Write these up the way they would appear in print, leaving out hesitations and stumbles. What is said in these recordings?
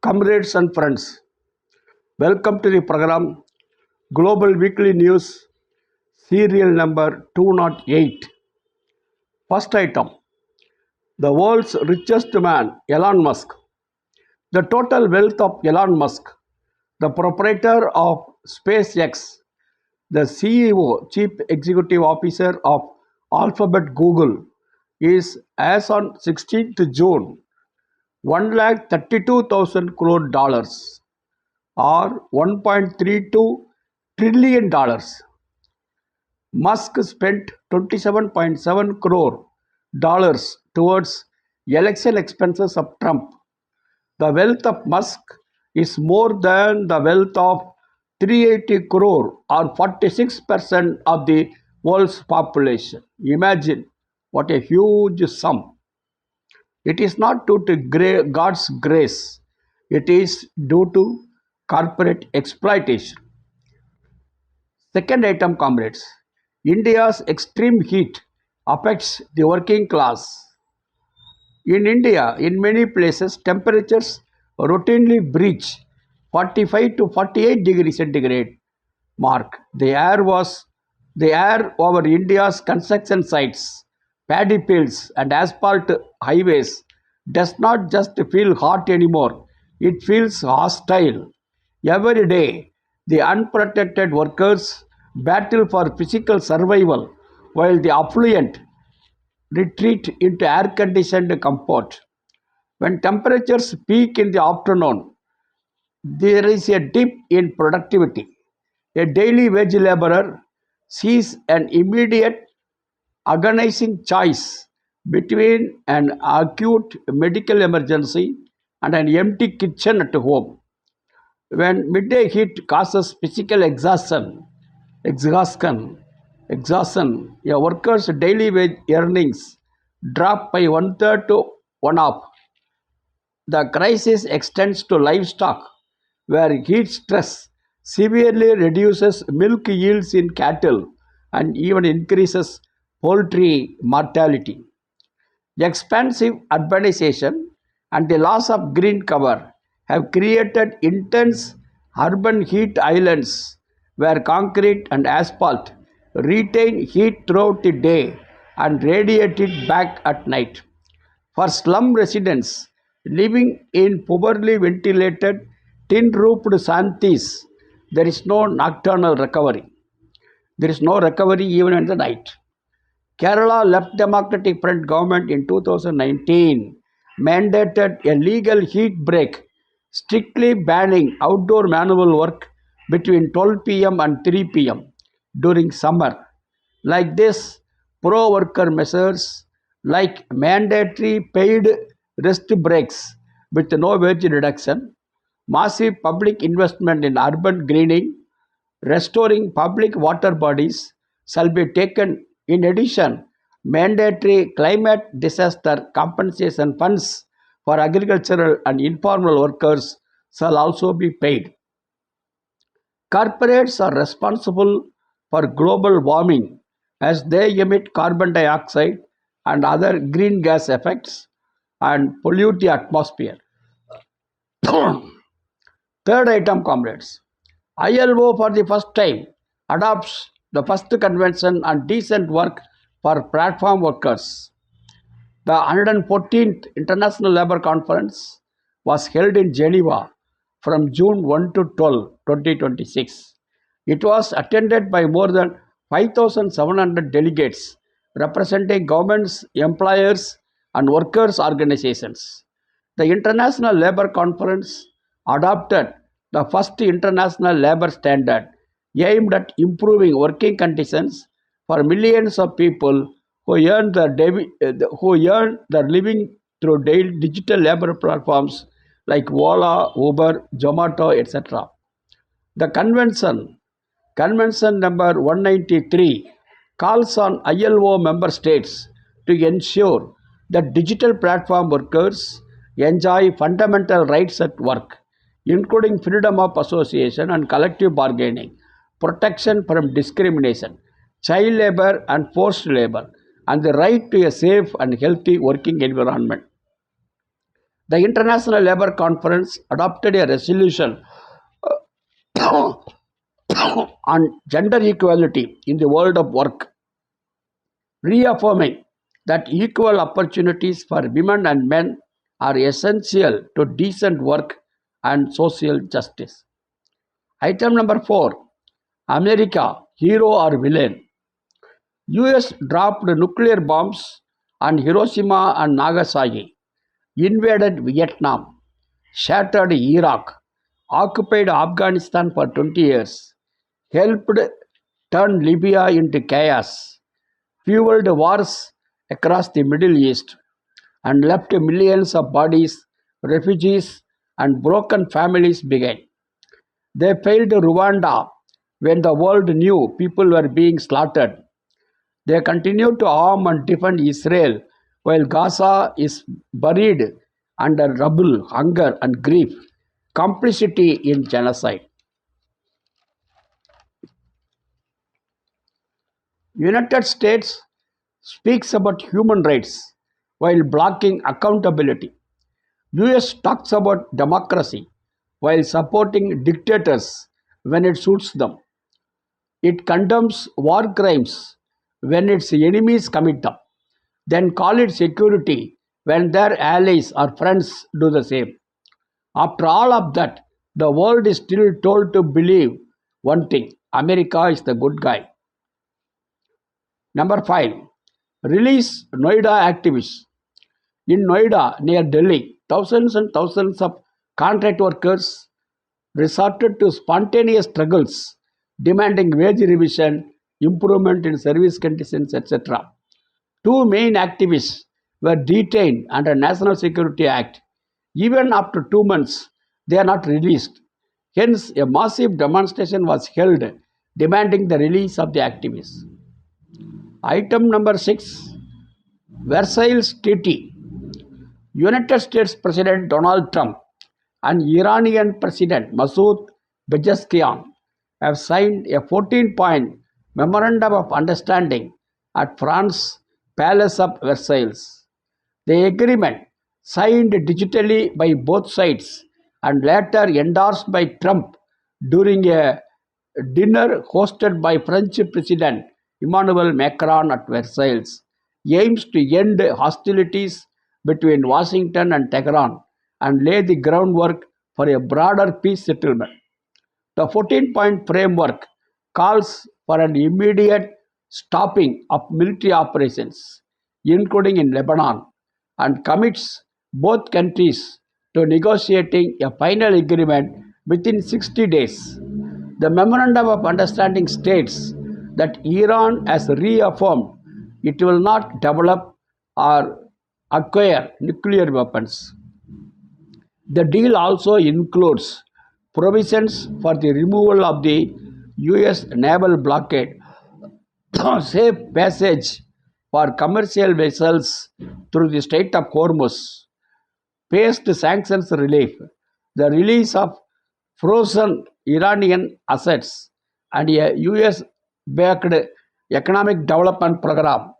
Comrades and friends, welcome to the program Global Weekly News, serial number 208. First item, the world's richest man, Elon Musk. The total wealth of Elon Musk, the proprietor of SpaceX, the CEO, Chief Executive Officer of Alphabet Google, is as on 16th June 1,32,000 crore dollars or $1.32 trillion. Musk spent $27.7 crore towards election expenses of Trump. The wealth of Musk is more than the wealth of 380 crore or 46% of the world's population. Imagine what a huge sum. It is not due to God's grace, it is due to corporate exploitation. Second item, comrades, India's extreme heat affects the working class. In India, in many places, temperatures routinely breach 45 to 48 degrees centigrade mark. The air over India's construction sites, paddy fields, and asphalt highways does not just feel hot anymore, it feels hostile. Every day, the unprotected workers battle for physical survival while the affluent retreat into air conditioned comfort. When temperatures peak in the afternoon, there is a dip in productivity. A daily wage laborer sees an immediate agonizing choice between an acute medical emergency and an empty kitchen at home. When midday heat causes physical exhaustion, a worker's daily wage earnings drop by one third to one half. The crisis extends to livestock, where heat stress severely reduces milk yields in cattle and even increases poultry mortality. Expansive urbanization and the loss of green cover have created intense urban heat islands where concrete and asphalt retain heat throughout the day and radiate it back at night. For slum residents living in poorly ventilated tin roofed shanties, there is no nocturnal recovery. There is no recovery even in the night. Kerala Left Democratic Front government in 2019 mandated a legal heat break, strictly banning outdoor manual work between 12 p.m. and 3 p.m. during summer. Like this, pro-worker measures like mandatory paid rest breaks with no wage reduction, massive public investment in urban greening, restoring public water bodies shall be taken. In addition, mandatory climate disaster compensation funds for agricultural and informal workers shall also be paid. Corporates are responsible for global warming as they emit carbon dioxide and other green gas effects and pollute the atmosphere. Third item, comrades. ILO for the first time adopts the first convention on decent work for platform workers. The 114th International Labour Conference was held in Geneva from June 1 to 12, 2026. It was attended by more than 5,700 delegates representing governments, employers, and workers' organizations. The International Labour Conference adopted the first international labour standard aimed at improving working conditions for millions of people who earn their living through digital labor platforms like Ola, Uber, Zomato, etc. The convention number 193, calls on ILO member states to ensure that digital platform workers enjoy fundamental rights at work, including freedom of association and collective bargaining, protection from discrimination, child labor and forced labor, and the right to a safe and healthy working environment. The International Labour Conference adopted a resolution on gender equality in the world of work, reaffirming that equal opportunities for women and men are essential to decent work and social justice. Item number 4, America, hero or villain. US dropped nuclear bombs on Hiroshima and Nagasaki, invaded Vietnam, shattered Iraq, occupied Afghanistan for 20 years, helped turn Libya into chaos, fueled wars across the Middle East, and left millions of bodies, refugees, and broken families behind. They failed Rwanda when the world knew people were being slaughtered. They continue to arm and defend Israel while Gaza is buried under rubble, hunger, and grief. Complicity in genocide. United States speaks about human rights while blocking accountability. US talks about democracy while supporting dictators when it suits them. It condemns war crimes when its enemies commit them, then call it security when their allies or friends do the same. After all of that, the world is still told to believe one thing: America is the good guy. Number 5, release Noida activists. In Noida, near Delhi, thousands and thousands of contract workers resorted to spontaneous struggles demanding wage revision, improvement in service conditions, etc. Two main activists were detained under National Security Act. Even after 2 months, they are not released. Hence, a massive demonstration was held demanding the release of the activists. Item number 6, Versailles Treaty. United States President Donald Trump and Iranian President Masoud Pezeshkian have signed a 14-point memorandum of understanding at France Palace of Versailles. The agreement, signed digitally by both sides and later endorsed by Trump during a dinner hosted by French President Emmanuel Macron at Versailles, aims to end hostilities between Washington and Tehran and lay the groundwork for a broader peace settlement. The 14-point framework calls for an immediate stopping of military operations, including in Lebanon, and commits both countries to negotiating a final agreement within 60 days. The Memorandum of Understanding states that Iran has reaffirmed it will not develop or acquire nuclear weapons. The deal also includes provisions for the removal of the US naval blockade, safe passage for commercial vessels through the Strait of Hormuz, paced sanctions relief, the release of frozen Iranian assets, and a US backed economic development program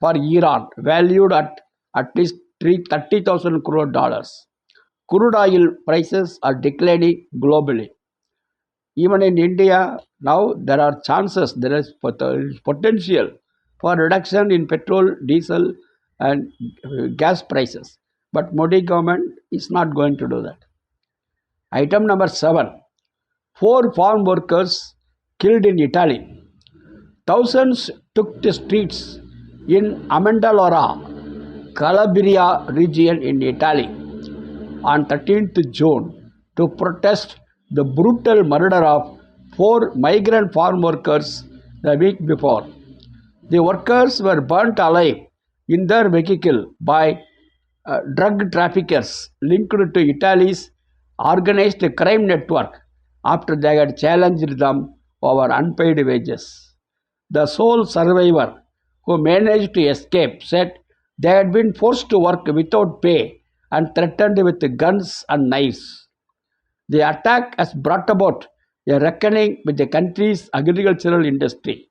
for Iran valued at least 30,000 crore dollars. Crude oil prices are declining globally. Even in India, now there are chances, there is potential for reduction in petrol, diesel, and gas prices. But Modi government is not going to do that. Item number 7, 4 farm workers killed in Italy. Thousands took the streets in Amendolara, Calabria region in Italy on 13th June to protest the brutal murder of 4 migrant farm workers the week before. The workers were burnt alive in their vehicle by drug traffickers linked to Italy's organized crime network after they had challenged them over unpaid wages. The sole survivor, who managed to escape, said they had been forced to work without pay and threatened with guns and knives. The attack has brought about a reckoning with the country's agricultural industry,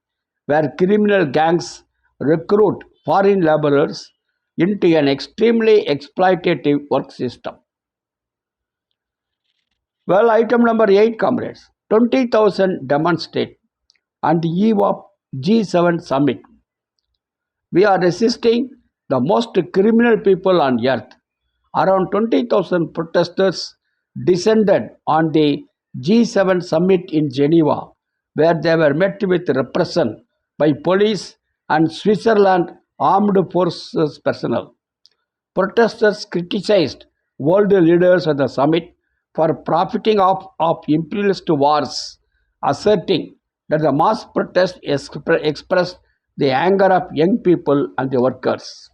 where criminal gangs recruit foreign laborers into an extremely exploitative work system. Well, item number 8, comrades. 20,000 demonstrate on the eve of G7 summit. We are resisting the most criminal people on earth. Around 20,000 protesters descended on the G7 summit in Geneva, where they were met with repression by police and Switzerland armed forces personnel. Protesters criticized world leaders at the summit for profiting of imperialist wars, asserting that the mass protest expressed the anger of young people and the workers.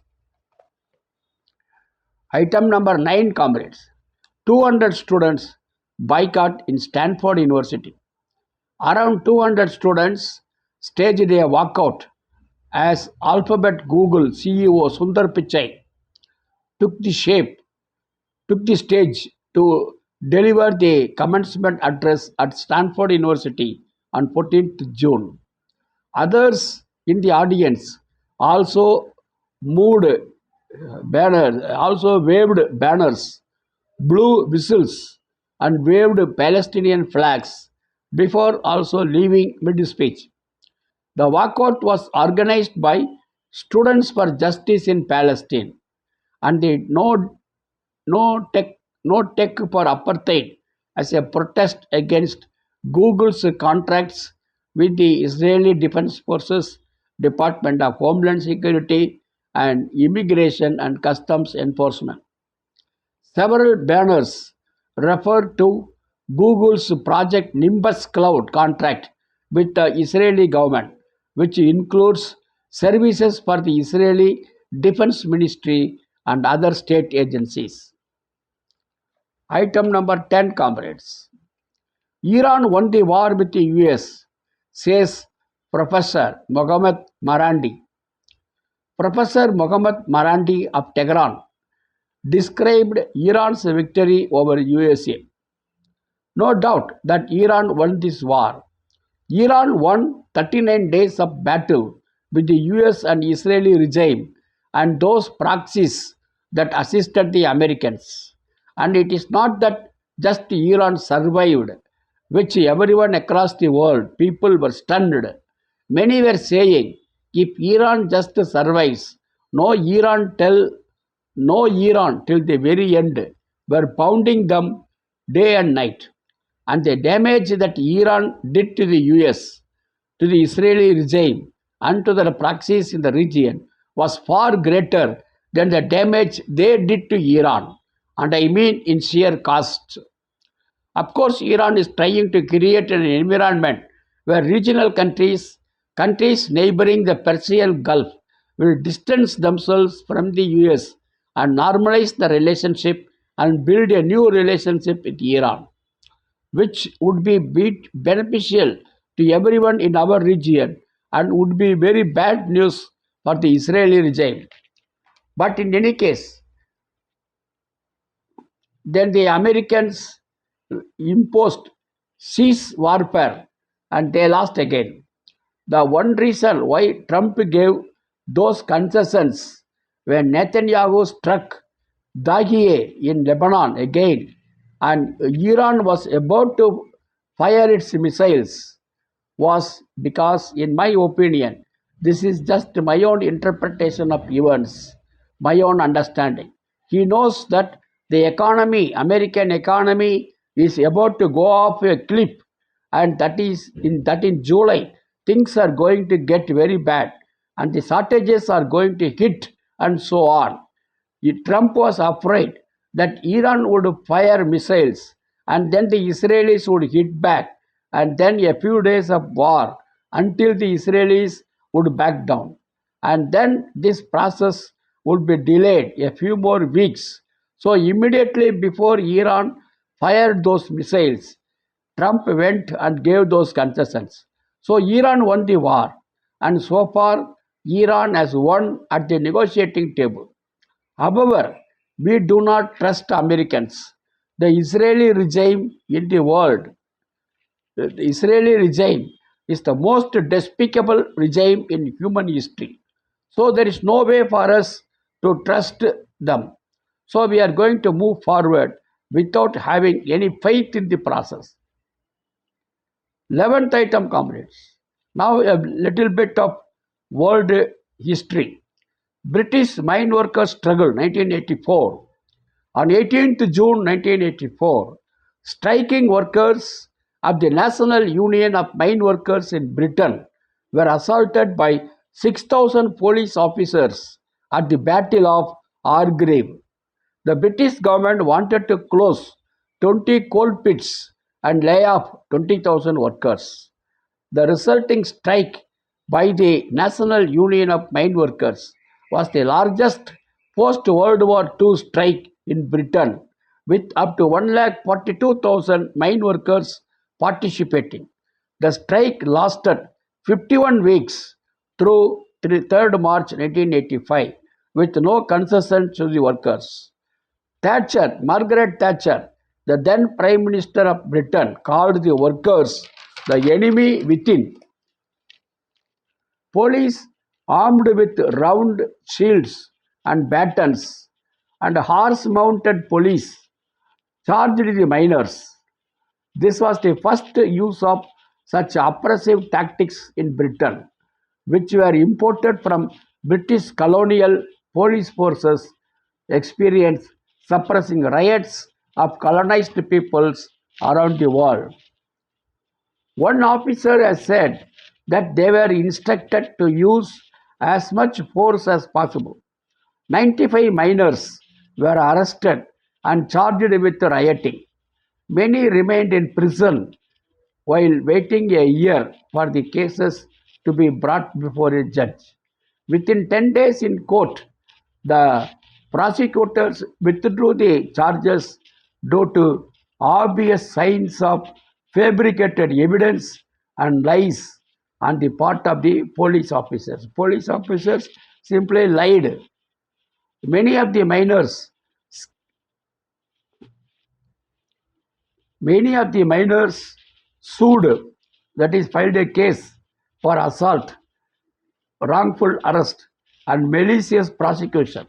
Item number 9, comrades. 200 students boycott in Stanford University. Around 200 students staged a walkout as Alphabet Google CEO Sundar Pichai took the shape took the stage to deliver the commencement address at Stanford University on 14th June. Others in the audience also moved also waved banners, blew whistles, and waved Palestinian flags before also leaving mid-speech. The walkout was organized by Students for Justice in Palestine and the no Tech No Tech for Apartheid as a protest against Google's contracts with the Israeli Defense Forces, Department of Homeland Security, and Immigration and Customs Enforcement. Several banners refer to Google's Project Nimbus Cloud contract with the Israeli government, which includes services for the Israeli Defense Ministry and other state agencies. Item number 10, comrades. Iran won the war with the US, says Professor Mohammad Marandi. Professor Mohammad Marandi of Tehran described Iran's victory over USA. No doubt that Iran won this war. Iran won 39 days of battle with the US and Israeli regime and those proxies that assisted the Americans. And it is not that just Iran survived, which everyone across the world, people were stunned. Many were saying, if Iran just survives, no Iran till till the very end, were pounding them day and night. And the damage that Iran did to the US, to the Israeli regime, and to the proxies in the region was far greater than the damage they did to Iran. And I mean in sheer cost. Of course, Iran is trying to create an environment where regional countries neighboring the Persian Gulf, will distance themselves from the US and normalize the relationship and build a new relationship with Iran, which would be beneficial to everyone in our region and would be very bad news for the Israeli regime. But in any case, then the Americans imposed cease warfare and they lost again. The one reason why Trump gave those concessions when Netanyahu struck Dahieh in Lebanon again and Iran was about to fire its missiles was because, in my opinion, this is just my own interpretation of events, my own understanding. He knows that the economy, American economy, is about to go off a cliff, and that in July things are going to get very bad, and the shortages are going to hit, and so on. Trump was afraid that Iran would fire missiles and then the Israelis would hit back and then a few days of war until the Israelis would back down. And then this process would be delayed a few more weeks. So, immediately before Iran fired those missiles, Trump went and gave those concessions. So, Iran won the war, and so far, Iran has won at the negotiating table. However, we do not trust Americans. The Israeli regime in the world, the Israeli regime is the most despicable regime in human history. So there is no way for us to trust them. So we are going to move forward without having any faith in the process. 11th item, comrades. Now a little bit of world history. British mine workers struggle 1984. On 18th June 1984, striking workers of the National Union of Mine Workers in Britain were assaulted by 6,000 police officers at the Battle of Argrave. The British government wanted to close 20 coal pits and lay off 20,000 workers. The resulting strike by the National Union of Mine Workers was the largest post-World War II strike in Britain, with up to 142,000 mine workers participating. The strike lasted 51 weeks through 3rd March 1985, with no concession to the workers. Margaret Thatcher, the then Prime Minister of Britain, called the workers the enemy within. Police armed with round shields and batons and horse-mounted police charged the miners. This was the first use of such oppressive tactics in Britain, which were imported from British colonial police forces experience suppressing riots of colonized peoples around the world. One officer has said that they were instructed to use as much force as possible. 95 miners were arrested and charged with rioting. Many remained in prison while waiting a year for the cases to be brought before a judge. Within 10 days in court, the prosecutors withdrew the charges due to obvious signs of fabricated evidence and lies on the part of the police officers. Police officers simply lied. Many of the miners sued, that is, filed a case for assault, wrongful arrest, and malicious prosecution.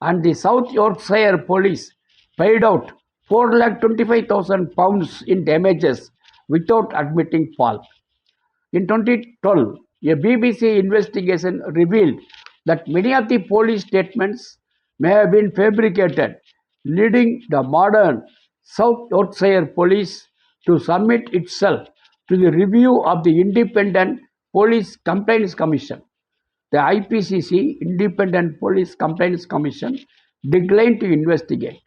And the South Yorkshire police paid out £425,000 in damages without admitting fault. In 2012, a BBC investigation revealed that many of the police statements may have been fabricated, leading the modern South Yorkshire Police to submit itself to the review of the Independent Police Complaints Commission. The IPCC, Independent Police Complaints Commission, declined to investigate.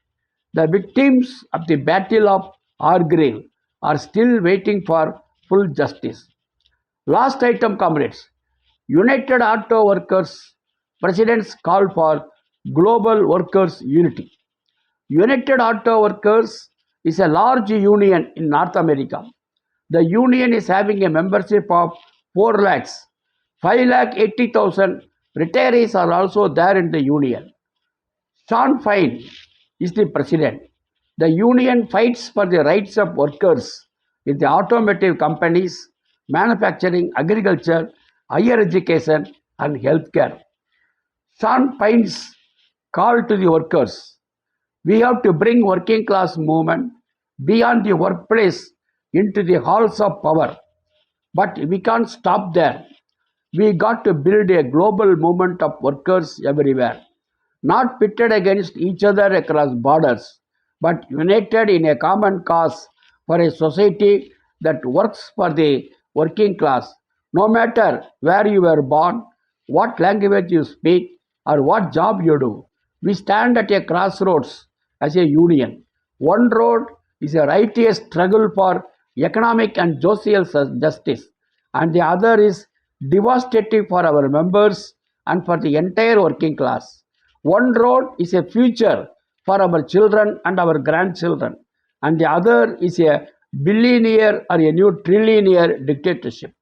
The victims of the Battle of Argyll are still waiting for full justice. Last item, comrades. United Auto Workers President's call for global workers' unity. United Auto Workers is a large union in North America. The union is having a membership of 4 lakhs. 5,80,000 retirees are also there in the union. Sean Fine is the president. The union fights for the rights of workers in the automotive companies, manufacturing, agriculture, higher education, and healthcare. Sean Fine's call to the workers: we have to bring working class movement beyond the workplace into the halls of power. But we can't stop there. We got to build a global movement of workers everywhere, not pitted against each other across borders, but united in a common cause for a society that works for the working class, no matter where you were born, what language you speak, or what job you do. We stand at a crossroads as a union. One road is a righteous struggle for economic and social justice, and the other is devastating for our members and for the entire working class. One road is a future for our children and our grandchildren, and the other is a billionaire or a new trillionaire dictatorship.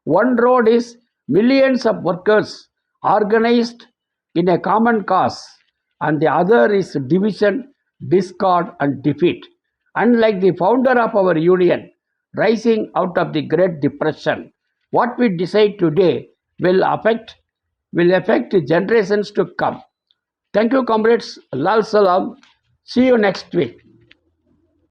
One road is millions of workers organized in a common cause, and the other is division, discord, and defeat. Unlike the founder of our union, rising out of the Great Depression, what we decide today will affect generations to come. Thank you, comrades. Lal Salam. See you next week.